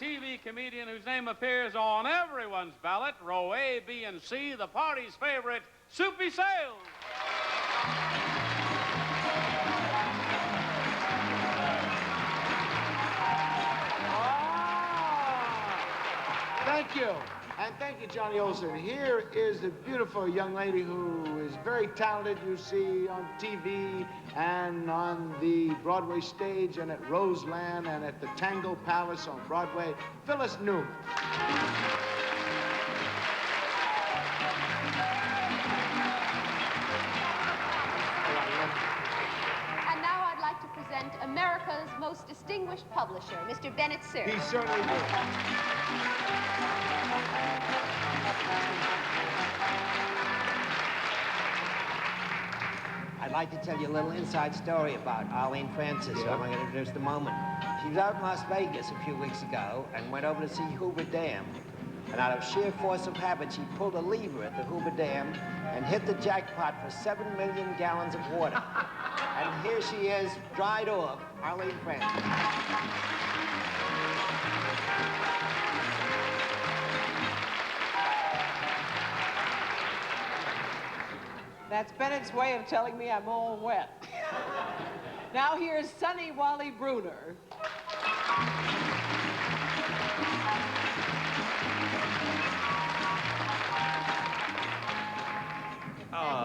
TV comedian whose name appears on everyone's ballot, row A, B, and C, the party's favorite, Soupy Sales. Thank you. And thank you, Johnny Olson. Here is a beautiful young lady who is very talented. You see on TV and on the Broadway stage and at Roseland and at the Tango Palace on Broadway, Phyllis Newman. And now I'd like to present America's most distinguished publisher, Mr. Bennett Cerf. He certainly will. I'd like to tell you a little inside story about Arlene Francis, who I'm going to introduce in a moment. She was out in Las Vegas a few weeks ago and went over to see Hoover Dam. And out of sheer force of habit, she pulled a lever at the Hoover Dam and hit the jackpot for 7 million gallons of water. And here she is, dried off, Arlene Francis. That's Bennett's way of telling me I'm all wet. Now here's Sonny Wally Bruner.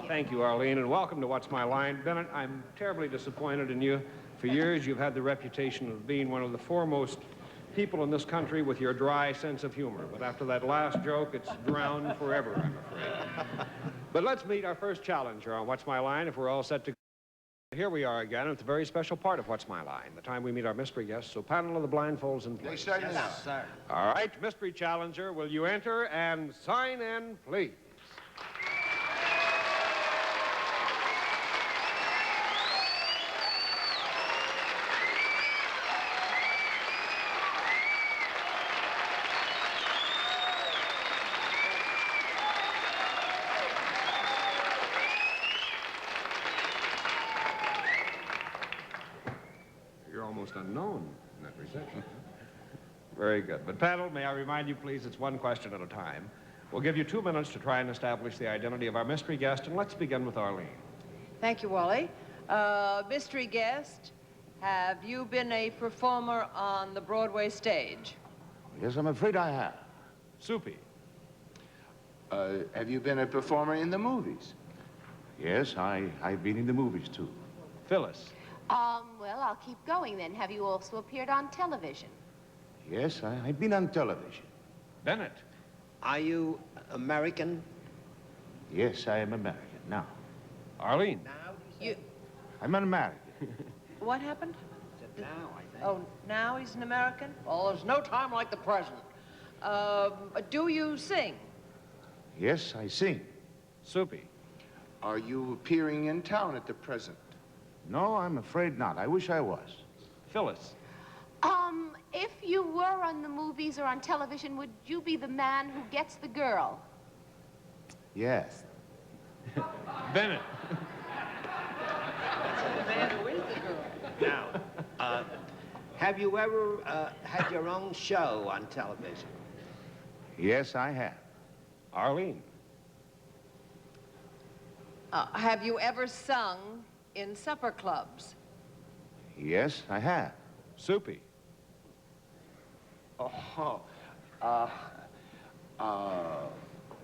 Thank you, Arlene, and welcome to What's My Line. Bennett, I'm terribly disappointed in you. For years, you've had the reputation of being one of the foremost people in this country with your dry sense of humor. But after that last joke, it's drowned forever, I'm afraid. But let's meet our first challenger on What's My Line, if we're all set to go. Here we are again at the very special part of What's My Line, the time we meet our mystery guests. So panel of the blindfolds in place. Yes, sir. All right, mystery challenger, will you enter and sign in, please? Unknown in that reception. Very good. But panel, may I remind you, please, it's one question at a time. We'll give you 2 minutes to try and establish the identity of our mystery guest, and let's begin with Arlene. Thank you, Wally. Mystery guest, have you been a performer on the Broadway stage? Yes, I'm afraid I have. Soupy. Have you been a performer in the movies? Yes, I've been in the movies, too. Phyllis. Well, I'll keep going then. Have you also appeared on television? Yes, I've been on television. Bennett. Are you American? Yes, I am American. Now, Arlene. I'm an American. What happened? Now, I think. Oh, now he's an American? Well, there's no time like the present. Do you sing? Yes, I sing. Soupy. Are you appearing in town at the present? No, I'm afraid not. I wish I was. Phyllis. If you were on the movies or on television, would you be the man who gets the girl? Yes. Bennett. The man who is the girl. Now, have you ever had your own show on television? Yes, I have. Arlene. Have you ever sung in supper clubs? Yes, I have. Soupy.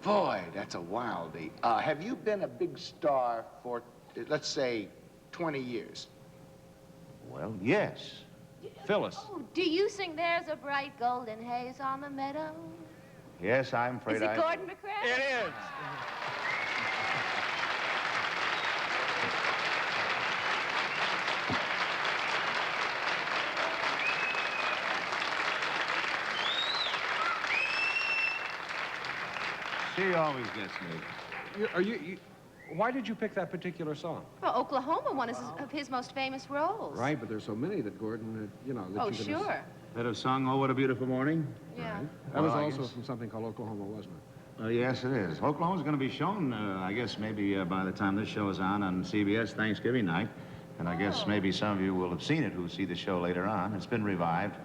Boy, that's a wildie. Have you been a big star for, let's say, 20 years? Well, yes. Phyllis. Oh, do you sing There's a Bright Golden Haze on the Meadow? Yes, I'm afraid Is it Gordon McRae? It is. She always gets me. Why did you pick that particular song? Well, Oklahoma, one of his most famous roles. Right, but there's so many that Gordon, that Oh, you could sure. That a song, Oh, What a Beautiful Morning? Yeah. That was Well, I also guess. from something called Oklahoma, wasn't it? Yes, it is. Oklahoma's going to be shown, I guess, maybe by the time this show is on CBS Thanksgiving night. And I guess maybe some of you will have seen it who see the show later on. It's been revived.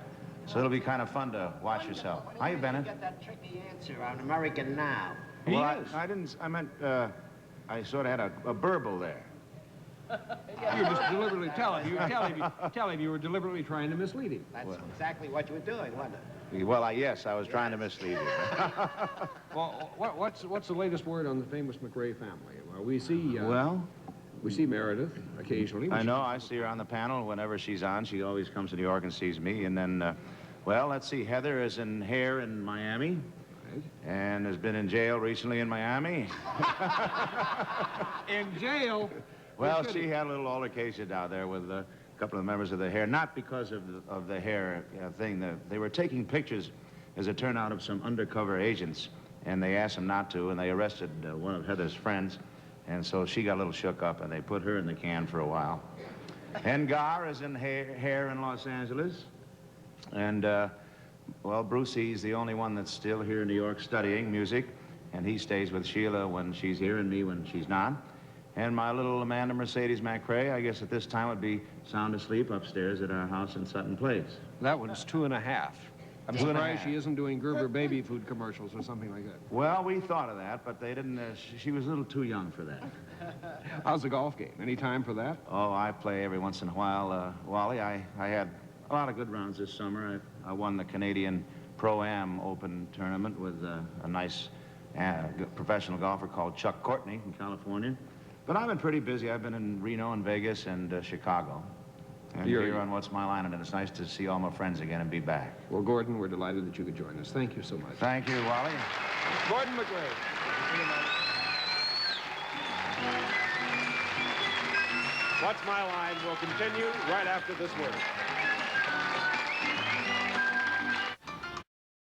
So it'll be kind of fun to watch yourself. How you, Bennett? You got that tricky answer on American Now. Well, I didn't, I meant, I sort of had a burble there. You were just deliberately tell him you were deliberately trying to mislead him. That's exactly what you were doing, wasn't it? Well, yes, I was trying to mislead you. Well, what's the latest word on the famous McRae family? Well, we see we see Meredith occasionally. I know. I see her on the panel whenever she's on. She always comes to New York and sees me. And then, well, let's see. Heather is in Hair in Miami. Right. And has been in jail recently in Miami. In jail? Well, she had a little altercation down there with a couple of members of the Hair, not because of the Hair thing. They were taking pictures, as it turned out, of some undercover agents, and they asked them not to, and they arrested one of Heather's friends, and so she got a little shook up, and they put her in the can for a while. And Gar is in Hair in Los Angeles, and, well, Brucey's the only one that's still here in New York studying music, and he stays with Sheila when she's here and me when she's not. And my little Amanda Mercedes McRae, I guess at this time would be sound asleep upstairs at our house in Sutton Place. That one's 2.5. I'm surprised she isn't doing Gerber baby food commercials or something like that. Well, we thought of that, but they didn't, she was a little too young for that. How's the golf game? Any time for that? Oh, I play every once in a while, Wally. I had a lot of good rounds this summer. I won the Canadian Pro-Am Open tournament with a nice professional golfer called Chuck Courtney from California. But I've been pretty busy. I've been in Reno and Vegas and Chicago. And here on What's My Line, and it's nice to see all my friends again and be back. Well, Gordon, we're delighted that you could join us. Thank you so much. Thank you, Wally. Gordon McRae. What's My Line will continue right after this word.